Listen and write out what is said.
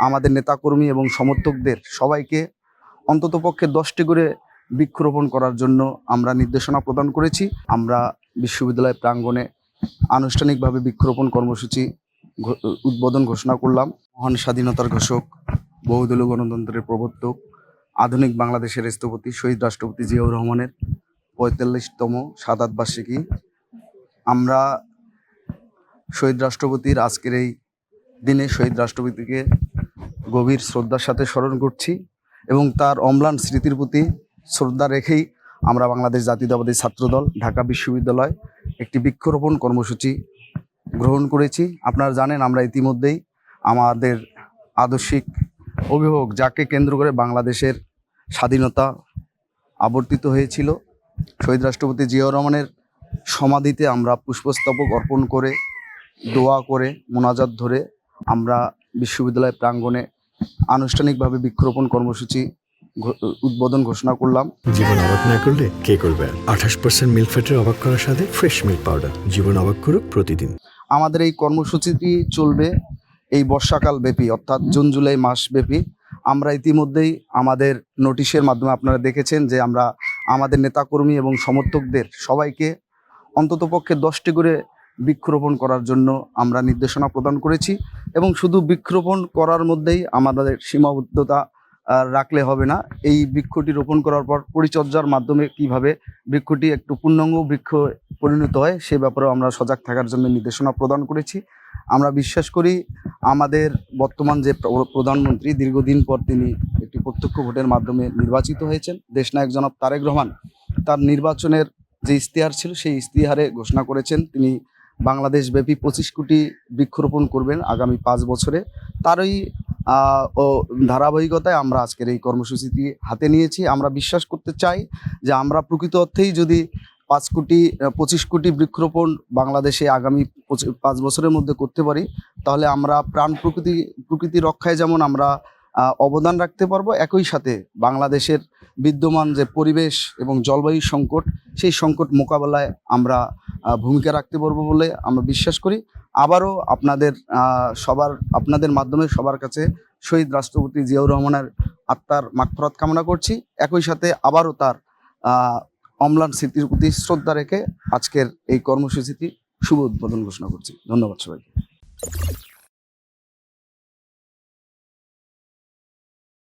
আমাদের নেতাকর্মী এবং সমর্থকদের সবাইকে অন্ততপক্ষে 10টি করে বৃক্ষরোপণ করার জন্য আমরা নির্দেশনা প্রদান করেছি। আমরা বিশ্ববিদ্যালয় প্রাঙ্গণে আনুষ্ঠানিকভাবে বৃক্ষরোপণ কর্মসূচি উদ্বোধন ঘোষণা করলাম। মহান স্বাধীনতার ঘোষক, বহুদলীয় গণতন্ত্রের প্রবর্তক, আধুনিক বাংলাদেশের স্থপতি শহীদ রাষ্ট্রপতি জিয়াউর রহমানের 45তম শাহাদাত বার্ষিকী। আমরা শহীদ রাষ্ট্রপতির আজকের এই দিনে শহীদ রাষ্ট্রপতিকে গভীর শ্রদ্ধার সাথে স্মরণ করছি এবং তার অম্লান স্মৃতির প্রতি শ্রদ্ধা রেখেই আমরা বাংলাদেশ জাতীয়তাবাদী ছাত্রদল ঢাকা বিশ্ববিদ্যালয় একটি বৃক্ষরোপণ কর্মসূচি গ্রহণ করেছি। আপনারা জানেন, আমরা ইতিমধ্যেই আমাদের আদর্শিক অভিভাবক, যাকে কেন্দ্র করে বাংলাদেশের স্বাধীনতা আবর্তিত হয়েছিল, শহীদ রাষ্ট্রপতি জিয়াউর রহমানের সমাধিতে আমরা পুষ্পস্তবক অর্পণ করে, দোয়া করে, মোনাজাত ধরে আমরা বিশ্ববিদ্যালয় প্রাঙ্গণে আনুষ্ঠানিকভাবে বৃক্ষরোপণ কর্মসূচি উদ্বোধন ঘোষণা করলাম। জীবন অবাক না করলে কে করবে? 28% মিল্ক ফ্যাটের অবাক করার সাথে ফ্রেশ মিল্ক পাউডার। জীবন অবাক করুক প্রতিদিন। আমাদের এই কর্মসূচিটি চলবে এই বর্ষাকাল ব্যাপী, অর্থাৎ জুন জুলাই মাস ব্যাপী। আমরা ইতিমধ্যেই আমাদের নোটিশের মাধ্যমে আপনারা দেখেছেন যে আমরা আমাদের নেতাকর্মী এবং সমর্থকদের সবাইকে অন্ততপক্ষে 10টি করে বৃক্ষরোপণ করার জন্য আমরা নির্দেশনা প্রদান করেছি। এবং শুধু বৃক্ষরোপণ করার মধ্যেই আমাদের সীমাবদ্ধতা রাখলে হবে না। এই বৃক্ষটি রোপণ করার পর পরিচর্যার মাধ্যমে কিভাবে বৃক্ষটি একটু পূর্ণাঙ্গ বৃক্ষ পরিণত হয় সে ব্যাপারেও আমরা সজাগ থাকার জন্য নির্দেশনা প্রদান করেছি। আমরা বিশ্বাস করি আমাদের বর্তমান যে প্রধানমন্ত্রী, দীর্ঘদিন পর তিনি একটি প্রত্যক্ষ ভোটের মাধ্যমে নির্বাচিত হয়েছেন, দেশনায়ক জনাব তারেক রহমান, তার নির্বাচনের যে ইশতেহার ছিল সেই ইশতেহারে ঘোষণা করেছেন তিনি বাংলাদেশব্যাপী 25 কোটি বৃক্ষরোপণ করবেন আগামী 5 বছরে। তারই ধারাবাহিকতায় আমরা আজকের এই কর্মসূচিটি হাতে নিয়েছি। আমরা বিশ্বাস করতে চাই যে আমরা প্রকৃত অর্থেই যদি 25 কোটি বৃক্ষরোপণ বাংলাদেশে আগামী 5 বছরের মধ্যে করতে পারি, তাহলে আমরা প্রকৃতি রক্ষায় যেমন আমরা অবদান রাখতে পারবো, একই সাথে বাংলাদেশের বিদ্যমান যে পরিবেশ এবং জলবায়ু সংকট, সেই সংকট মোকাবেলায় আমরা ভূমিকা রাখতে পারবো বলে আমরা বিশ্বাস করি। আবারও আপনাদের মাধ্যমে সবার কাছে শহীদ রাষ্ট্রপতি জিয়াউর রহমানের আত্মার মাগফিরাত কামনা করছি। একই সাথে আবারও তার অম্লান স্মৃতির প্রতি শ্রদ্ধা রেখে আজকের এই কর্মসূচিটি শুভ উদ্বোধন ঘোষণা করছি। ধন্যবাদ সবাইকে।